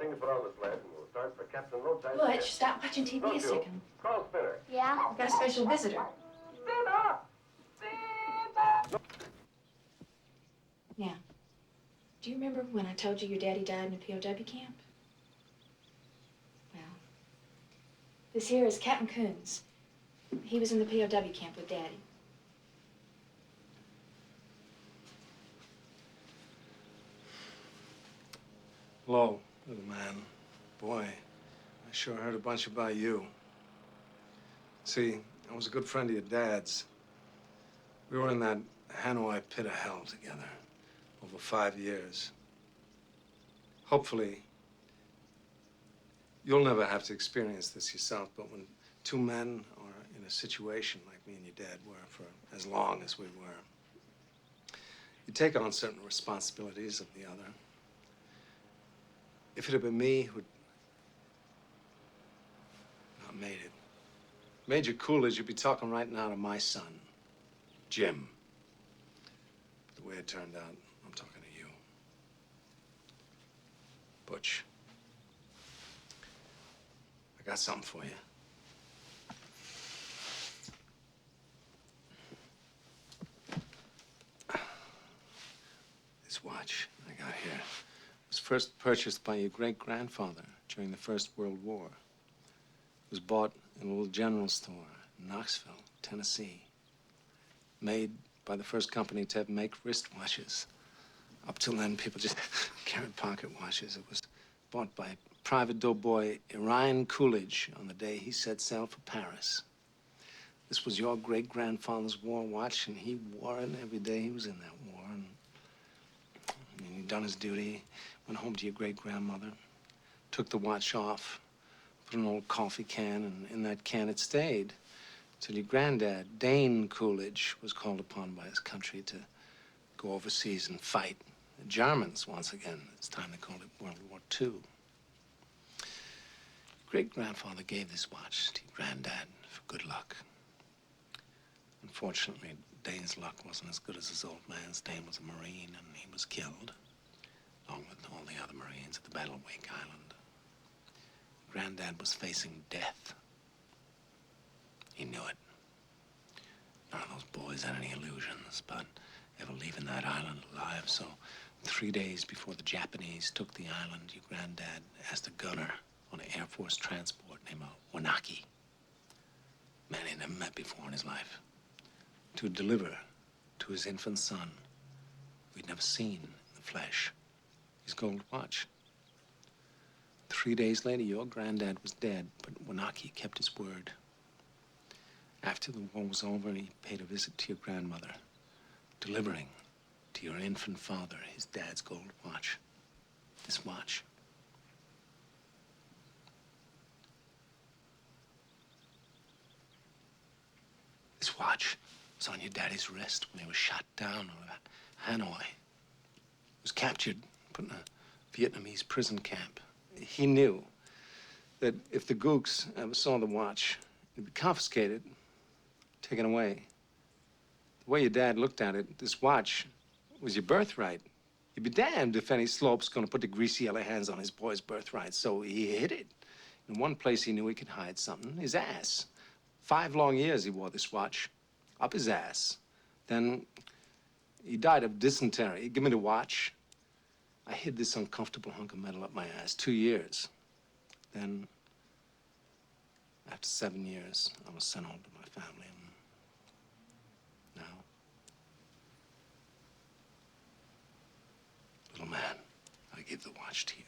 thing to put on the sled, and we'll start for Captain Roadside. Butch, stop watching TV a second. Call Spinner. Yeah? We've got a special visitor. Spinner! Spinner! Now, do you remember when I told you your daddy died in a POW camp? Well, this here is Captain Coons. He was in the POW camp with Daddy. Hello, little man. Boy, I sure heard a bunch about you. See, I was a good friend of your dad's. We were in that Hanoi pit of hell together over 5 years. Hopefully, you'll never have to experience this yourself, but when two men are in a situation like me and your dad were for as long as we were, you take on certain responsibilities of the other. If it had been me who'd not made it, Major Coolidge, you'd be talking right now to my son, Jim. But the way it turned out, I'm talking to you. Butch, I got something for you. This watch I got here was first purchased by your great-grandfather during the First World War. It was bought in a little general store in Knoxville, Tennessee. Made by the first company to make wristwatches. Up till then, people just carried pocket watches. It was bought by Private Doughboy Orion Coolidge on the day he set sail for Paris. This was your great-grandfather's war watch, and he wore it every day he was in that war. And he'd done his duty, went home to your great-grandmother, took the watch off, put an old coffee can, and in that can it stayed till your granddad, Dane Coolidge, was called upon by his country to go overseas and fight the Germans once again. It's time they called it World War II. Great-grandfather gave this watch to your granddad for good luck. Unfortunately, Dane's luck wasn't as good as his old man's. Dane was a Marine, and he was killed, along with all the other Marines at the Battle of Wake Island. Granddad was facing death. He knew it. None of those boys had any illusions about ever leaving that island alive, so 3 days before the Japanese took the island, your granddad asked a gunner on an Air Force transport named Wanaki, man he'd never met before in his life, to deliver to his infant son, who he'd never seen in the flesh, his gold watch. 3 days later, your granddad was dead, but Wanaki kept his word. After the war was over, he paid a visit to your grandmother, delivering to your infant father his dad's gold watch. This watch. This watch was on your daddy's wrist when he was shot down over Hanoi. He was captured, put in a Vietnamese prison camp. He knew that if the gooks ever saw the watch, it'd be confiscated, taken away. The way your dad looked at it, this watch was your birthright. You'd be damned if any slope's gonna put the greasy yellow hands on his boy's birthright, so he hid it. In one place he knew he could hide something, his ass. 5 long years he wore this watch, up his ass. Then he died of dysentery. He gave me the watch. I hid this uncomfortable hunk of metal up my ass 2 years. Then, after 7 years, I was sent home to my family. And now, little man, I give the watch to you.